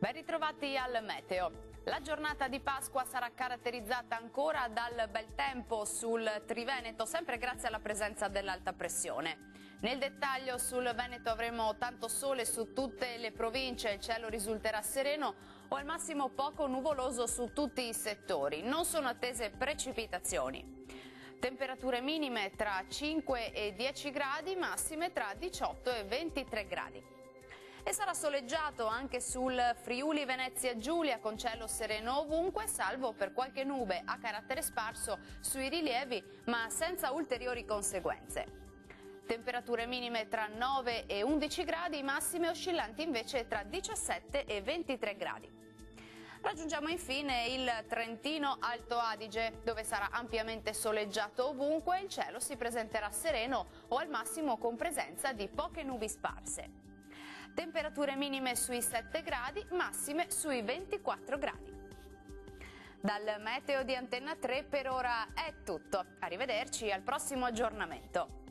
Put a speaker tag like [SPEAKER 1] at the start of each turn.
[SPEAKER 1] Ben ritrovati al meteo. La giornata di Pasqua sarà caratterizzata ancora dal bel tempo sul Triveneto, sempre grazie alla presenza dell'alta pressione. Nel dettaglio sul Veneto avremo tanto sole su tutte le province, il cielo risulterà sereno o al massimo poco nuvoloso su tutti i settori. Non sono attese precipitazioni. Temperature minime tra 5 e 10 gradi, massime tra 18 e 23 gradi. E sarà soleggiato anche sul Friuli Venezia Giulia con cielo sereno ovunque, salvo per qualche nube a carattere sparso sui rilievi, ma senza ulteriori conseguenze. Temperature minime tra 9 e 11 gradi, massime oscillanti invece tra 17 e 23 gradi. Raggiungiamo infine il Trentino Alto Adige, dove sarà ampiamente soleggiato ovunque e il cielo si presenterà sereno o al massimo con presenza di poche nubi sparse. Temperature minime sui 7 gradi, massime sui 24 gradi. Dal meteo di Antenna 3 per ora è tutto. Arrivederci al prossimo aggiornamento.